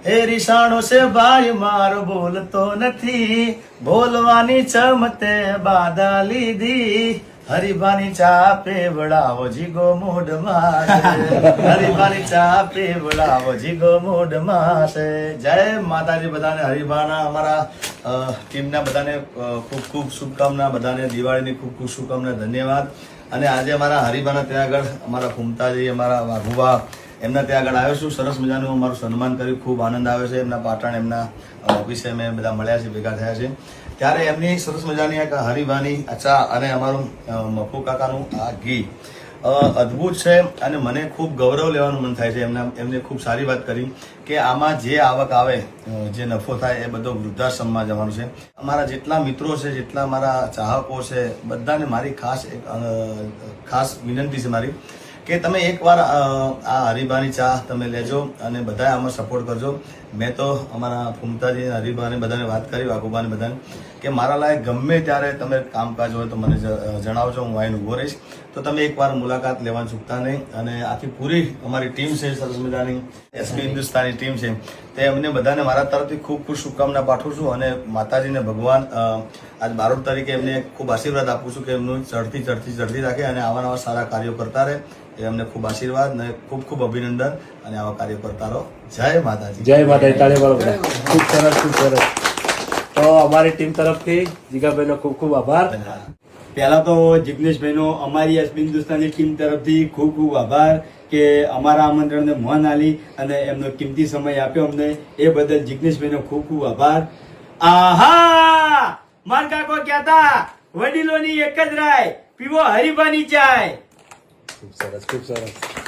એ રીસાણો છે ભાઈ મારો બોલતો નથી, બોલવાની ચમતે બાધા લીધી, હરિભાની ચા પીવડાવો જીગો મૂઢમાં છે, હરિભાની ચા પીવડાવો જીગો મૂઢમાં છે. જય માતાજી. બધાને હરિભાના અમારા ટીમના બધાને ખૂબ ખૂબ શુભકામના, બધાને દિવાળીની ખૂબ ખૂબ શુભકામના, ધન્યવાદ. અને આજે અમારા હરિભાના ત્યાં આગળ અમારા ફૂમતાજી, અમારા વાઘુબા, એમના ત્યાં આગળ આવ્યો છું. સરસ મજાનું અમારું સન્માન કર્યું, ખૂબ આનંદ આવ્યો છે. એમના પાટણ એમના ઓફિસે અમે બધા મળ્યા છે, ભેગા થયા છે. ત્યારે એમની સરસ મજાની એક હરિભાની ચા અને અમારું મફુ કાકાનું આ ઘી અદ્ભુત છે. અને મને ખૂબ ગૌરવ લેવાનું મન થાય છે. એમને ખૂબ સારી વાત કરી કે આમાં જે આવક આવે, જે નફો થાય, એ બધો વૃદ્ધાશ્રમમાં જવાનું છે. અમારા જેટલા મિત્રો છે, જેટલા મારા ચાહકો છે, બધાને મારી ખાસ વિનંતી છે મારી કે તમે એકવાર આ હરિભાની ચા તમે લેજો અને બધાએ આમાં સપોર્ટ કરજો. મેં તો અમારા ફૂમતાજી, હરિભાને બધાને વાત કરી, વાઘુબાને બધાને, કે મારા લાયક ગમે ત્યારે તમે કામકાજ હોય તો મને જણાવજો, હું આવીને ઊભો રહીશ. તો તમે એકવાર મુલાકાત લેવાનું ચૂકતા નહીં. અને આખી પૂરી અમારી ટીમ છે, સરસ મજાની એસબી હિન્દુસ્તાની ટીમ છે, તે એમને બધાને મારા તરફથી ખૂબ ખૂબ શુભકામના પાઠવું છું. અને માતાજીને ભગવાન આજ બારોટ તરીકે એમને ખૂબ આશીર્વાદ આપું છું કે એમનું ચડતી રાખે અને આવા નવા સારા કાર્યો કરતા રહે. એ અમને ખૂબ આશીર્વાદ અને ખૂબ ખૂબ અભિનંદન અને આવા કાર્યો કરતા રહો. જય માતાજી. જય માતાજી. તાળી બરોબર. ખૂબ સરસ, ખૂબ સરસ. તો અમારી ટીમ તરફથી જીગાભાઈનો ખૂબ ખૂબ આભાર. પહેલા તો જિગ્નેશભાઈનો અમારી એસબી હિન્દુસ્તાની ટીમ તરફથી ખૂબ ખૂબ આભાર કે અમારા આમંત્રણને મોહન આલી અને એમનો કિંમતી સમય આપ્યો અમને, એ બદલ જિગ્નેશભાઈનો ખૂબ ખૂબ આભાર. આહા, માર કાકો કહેતા વડીલોની એક જ રાય, પીવો હરિભાની ચાય. ખૂબ સરસ, ખૂબ સરસ.